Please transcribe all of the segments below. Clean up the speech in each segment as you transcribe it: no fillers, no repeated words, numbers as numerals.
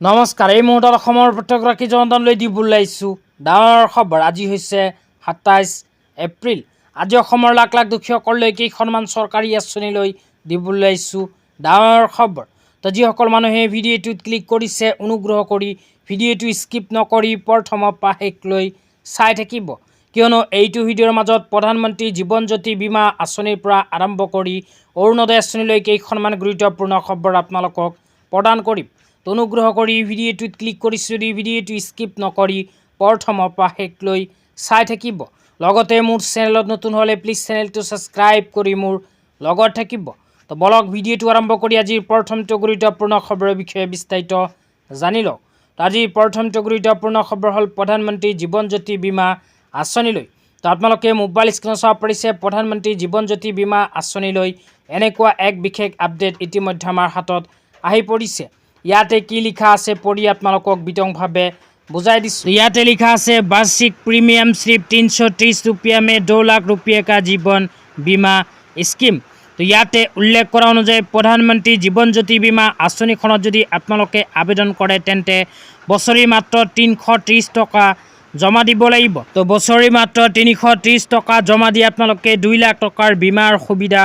নমস্কাৰ। এই মুহূৰ্তত অসমৰ প্ৰত্যেকগৰাকী জনতালৈ দিবলৈ আহিছোঁ ডাঙৰ খবৰ। আজি হৈছে ২৭ এপ্ৰিল। আজি অসমৰ লাখ লাখ দুখীয়াসকললৈ কেইখনমান চৰকাৰী আঁচনিলৈ দিবলৈ আহিছোঁ ডাঙৰ খবৰ। তো যিসকল মানুহে ভিডিঅ'টোত ক্লিক কৰিছে, অনুগ্ৰহ কৰি ভিডিঅ'টো স্কিপ নকৰি প্ৰথমৰ পৰা শেষলৈ চাই থাকিব, কিয়নো এইটো ভিডিঅ'ৰ মাজত প্ৰধানমন্ত্ৰী জীৱন জ্যোতি বীমা আঁচনিৰ পৰা আৰম্ভ কৰি অৰুণোদয় আঁচনিলৈ কেইখনমান গুৰুত্বপূৰ্ণ খবৰ আপোনালোকক প্ৰদান কৰিম। অনুগ্ৰহ কৰি ভিডিঅ'টোত ক্লিক কৰিছোঁ যদি ভিডিঅ'টো স্কিপ নকৰি প্ৰথমৰ পৰা শেষলৈ চাই থাকিব। লগতে মোৰ চেনেলত নতুন হ'লে প্লিজ চেনেলটো ছাবস্ক্ৰাইব কৰি মোৰ লগত থাকিব। তো বলক ভিডিঅ'টো আৰম্ভ কৰি আজিৰ প্ৰথমটো গুৰুত্বপূৰ্ণ খবৰৰ বিষয়ে বিস্তাৰিত জানি লওক। তো আজিৰ প্ৰথমটো গুৰুত্বপূৰ্ণ খবৰ হ'ল প্ৰধানমন্ত্ৰী জীৱন জ্যোতি বীমা আঁচনিলৈ। তো আপোনালোকে মোবাইল স্ক্ৰীণত চাব পাৰিছে প্ৰধানমন্ত্ৰী জীৱন জ্যোতি বীমা আঁচনিলৈ এনেকুৱা এক বিশেষ আপডেট ইতিমধ্যে আমাৰ হাতত আহি পৰিছে। ইয়াতে কি লিখা আছে পঢ়ি আপোনালোকক বিতংভাৱে বুজাই দিছোঁ। ইয়াতে লিখা আছে বাৰ্ষিক প্ৰিমিয়াম सिर्फ 330 रुपया में 2 लाख रुपये का जीवन बीमा स्कीम। তো ইয়াতে উল্লেখ কৰা অনুযায়ী প্ৰধানমন্ত্ৰী জীৱন জ্যোতি বীমা আঁচনিখনত যদি আপোনালোকে আবেদন কৰে তেন্তে বছৰি মাত্ৰ 330 টকা জমা দিব লাগিব। তো বছৰি মাত্ৰ 330 টকা জমা দি আপোনালোকে 2 লাখ টকাৰ বীমাৰ সুবিধা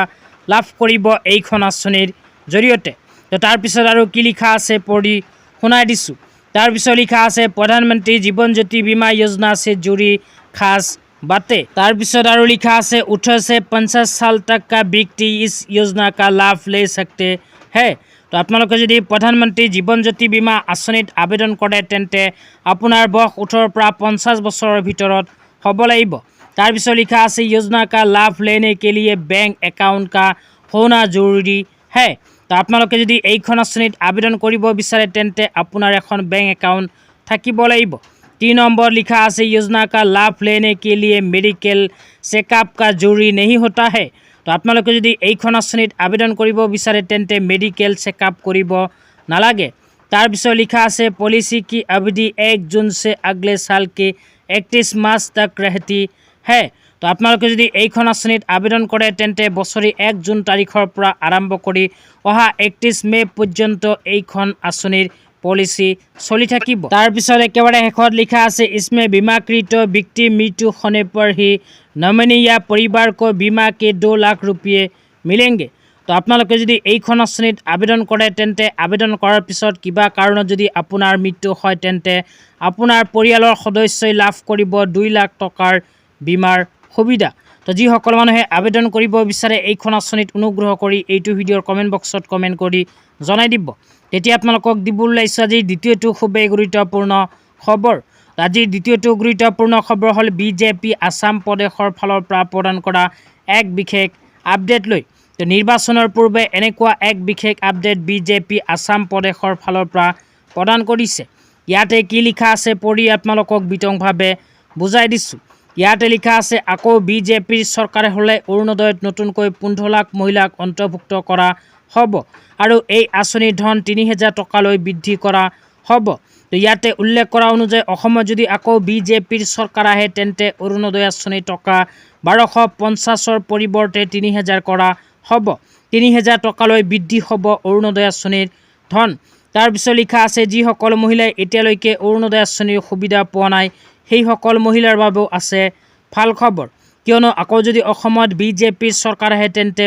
লাভ কৰিব এইখন আঁচনিৰ জৰিয়তে। তো তাৰপিছত আৰু কি লিখা আছে পঢ়ি শুনাই দিছোঁ। তাৰপিছত লিখা আছে प्रधानमंत्री जीवन ज्योति बीमा योजना से जुड़ी खास बातें। তাৰপিছত আৰু লিখা আছে 18 से 50 साल तक का व्यक्ति इस योजना का लाभ ले सकते हैं। তো আপোনালোকে যদি প্ৰধানমন্ত্ৰী জীৱন জ্যোতি বীমা আঁচনিত আবেদন কৰে তেন্তে আপোনাৰ বয়স 18 পৰা 50 বছৰৰ ভিতৰত হ'ব লাগিব। তাৰপিছত লিখা আছে योजना का लाभ लेने के लिए बैंक अकाउंट का होना जरूरी है। তো আপোনালোকে যদি এইখন আঁচনিত আবেদন কৰিব বিচাৰে তেন্তে আপোনাৰ এখন বেংক একাউণ্ট থাকিব লাগিব। 3 নম্বৰ লিখা আছে योजना का लाभ लेने के लिए मेडिकल चेकअप का जरूरी नहीं होता है। তো আপোনালোকে যদি এইখন আঁচনিত আবেদন কৰিব বিচাৰে তেন্তে মেডিকেল চেকআপ কৰিব নালাগে। তাৰপিছত লিখা আছে पॉलिसी की अवधि 1 जून से अगले साल के 31 मार्च तक रहती है। তো আপোনালোকে যদি এইখন আঁচনিত আবেদন কৰে তেন্তে বছৰি 1 জুন তাৰিখৰ পৰা আৰম্ভ কৰি অহা 31 মে পৰ্যন্ত এইখন আঁচনিৰ পলিচি চলি থাকিব। তাৰপিছত একেবাৰে শেষত লিখা আছে इसमें बीमाकृत व्यक्ति मृत्यु होने पर ही नॉमिनी या परिवार को बीमा के 2 लाख रुपये मिलेंगे। তো আপোনালোকে যদি এইখন আঁচনিত আবেদন কৰে তেন্তে আবেদন কৰাৰ পিছত কিবা কাৰণত যদি আপোনাৰ মৃত্যু হয় তেন্তে আপোনাৰ পৰিয়ালৰ সদস্যই লাভ কৰিব 2 লাখ টকাৰ বীমাৰ সুবিধা। তো যিসকল মানুহে আবেদন কৰিব বিচাৰে এইখন আঁচনিত অনুগ্ৰহ কৰি এইটো ভিডিঅ'ৰ কমেণ্ট বক্সত কমেণ্ট কৰি জনাই দিব। তেতিয়া আপোনালোকক দিবলৈ আহিছোঁ আজিৰ দ্বিতীয়টো খুবেই গুৰুত্বপূৰ্ণ খবৰ। আজিৰ দ্বিতীয়টো গুৰুত্বপূৰ্ণ খবৰ হ'ল বিজেপি আসাম প্ৰদেশৰ ফালৰ পৰা প্ৰদান কৰা এক বিশেষ আপডেট লৈ। তো নিৰ্বাচনৰ পূৰ্বে এনেকুৱা এক বিশেষ আপডেট বিজেপি আসাম প্ৰদেশৰ ফালৰ পৰা প্ৰদান কৰিছে। ইয়াতে কি লিখা আছে পঢ়ি আপোনালোকক বিতংভাৱে বুজাই দিছোঁ। ইয়াতে লিখা আছে আকৌ বিজেপিৰ চৰকাৰে হ'লে অৰুণোদয়ত নতুনকৈ 15 লাখ মহিলাক অন্তৰ্ভুক্ত কৰা হ'ব আৰু এই আঁচনিৰ ধন 3000 টকালৈ বৃদ্ধি কৰা হ'ব। তো ইয়াতে উল্লেখ কৰা অনুযায়ী অসমত যদি আকৌ বিজেপিৰ চৰকাৰ আহে তেন্তে অৰুণোদয় আঁচনিৰ টকা 1250ৰ পৰিৱৰ্তে 3000 কৰা হ'ব। 3000 টকালৈ বৃদ্ধি হ'ব অৰুণোদয় আঁচনিৰ ধন। তাৰপিছত লিখা আছে যিসকল মহিলাই এতিয়ালৈকে অৰুণোদয় আঁচনিৰ সুবিধা পোৱা নাই সেইসকল মহিলাৰ বাবেও আছে ভাল খবৰ, কিয়নো আকৌ যদি অসমত বিজেপিৰ চৰকাৰ আহে তেন্তে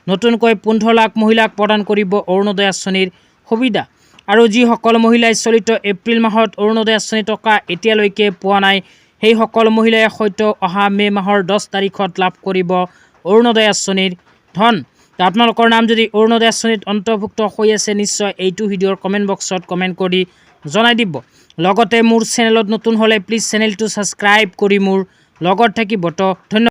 নতুনকৈ 15 লাখ মহিলাক প্ৰদান কৰিব অৰুণোদয় আঁচনিৰ সুবিধা। আৰু যিসকল মহিলাই চলিত এপ্ৰিল মাহত অৰুণোদয় আঁচনিৰ টকা এতিয়ালৈকে পোৱা নাই সেইসকল মহিলাই হয়তো অহা মে' মাহৰ 10 তাৰিখত লাভ কৰিব অৰুণোদয় আঁচনিৰ ধন। তো আপোনালোকৰ নাম যদি অৰুণোদয় আঁচনিত অন্তৰ্ভুক্ত হৈ আছে নিশ্চয় এইটো ভিডিঅ'ৰ কমেণ্ট বক্সত কমেণ্ট কৰি জনাই দিব। লগতে মোৰ চেনেলত নতুন হ'লে প্লিজ চেনেলটো ছাবস্ক্ৰাইব কৰি মোৰ লগত থাকিব। তো ধন্যবাদ।